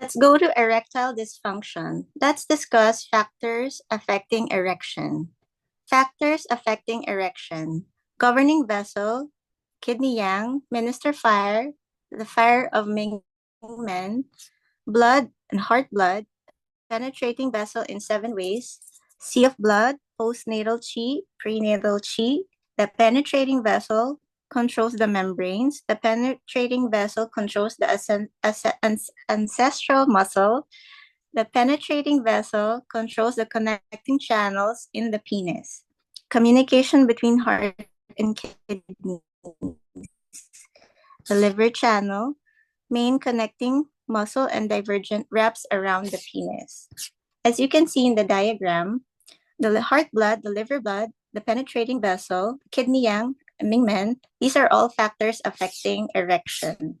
Let's go to erectile dysfunction. Let's discuss factors affecting erection. Factors affecting erection. Governing vessel, kidney yang, minister fire, the fire of Ming Men, blood and heart blood, penetrating vessel in 7 ways, sea of blood, postnatal chi, prenatal chi. The penetrating vessel controls the membranes. The penetrating vessel controls the ancestral muscle. The penetrating vessel controls the connecting channels in the penis. Communication between heart and kidney. The liver channel, main connecting muscle and divergent wraps around the penis. As you can see in the diagram, the heart blood, the liver blood, the penetrating vessel, kidney yang, Mingmen, these are all factors affecting erection.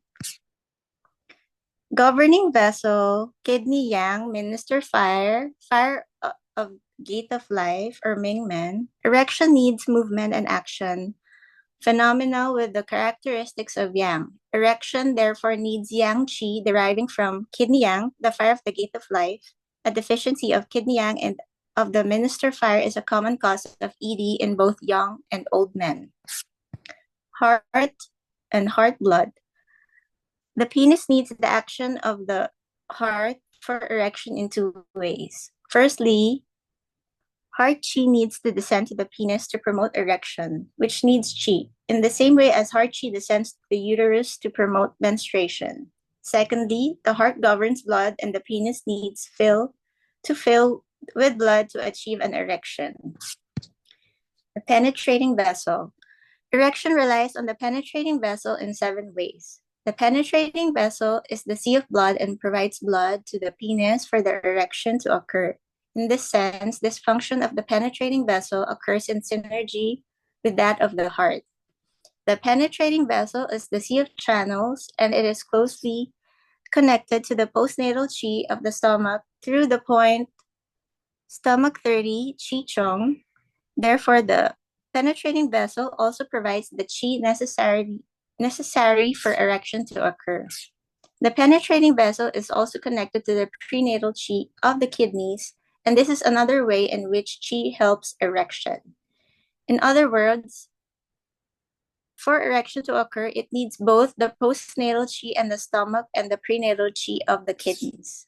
Governing vessel, kidney yang, minister fire, fire of gate of life or Mingmen. Erection needs movement and action. Phenomena with the characteristics of yang. Erection therefore needs yang qi deriving from kidney yang, the fire of the gate of life. A deficiency of kidney yang and of the minister fire is a common cause of ED in both young and old men. Heart and heart blood. The penis needs the action of the heart for erection in 2 ways. Firstly, heart chi needs to descend to the penis to promote erection, which needs chi, in the same way as heart chi descends to the uterus to promote menstruation. Secondly, the heart governs blood and the penis needs to fill with blood to achieve an erection. The penetrating vessel. Erection relies on the penetrating vessel in 7 ways. The penetrating vessel is the sea of blood and provides blood to the penis for the erection to occur. In this sense, this function of the penetrating vessel occurs in synergy with that of the heart. The penetrating vessel is the sea of channels, and it is closely connected to the postnatal chi of the stomach through the point stomach 30 chi chong. Therefore, the penetrating vessel also provides the chi necessary for erection to occur. The penetrating vessel is also connected to the prenatal chi of the kidneys, and this is another way in which chi helps erection. In other words, for erection to occur, it needs both the postnatal chi and the stomach and the prenatal chi of the kidneys.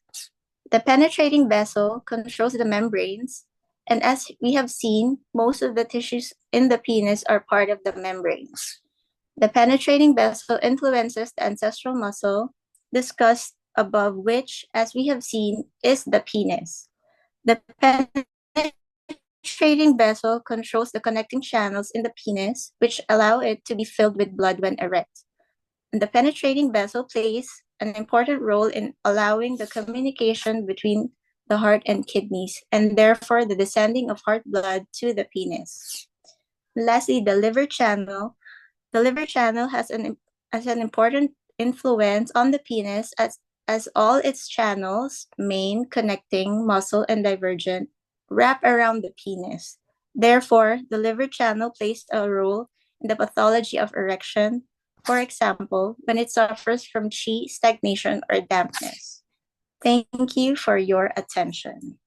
The penetrating vessel controls the membranes, and as we have seen, most of the tissues in the penis are part of the membranes. The penetrating vessel influences the ancestral muscle discussed above, which, as we have seen, is the penis. The penetrating vessel controls the connecting channels in the penis, which allow it to be filled with blood when erect. And the penetrating vessel plays an important role in allowing the communication between the heart and kidneys, and therefore the descending of heart blood to the penis. Lastly, the liver channel. The liver channel has an important influence on the penis as all its channels, main, connecting, muscle, and divergent, wrap around the penis. Therefore, the liver channel plays a role in the pathology of erection, for example, when it suffers from chi, stagnation, or dampness. Thank you for your attention.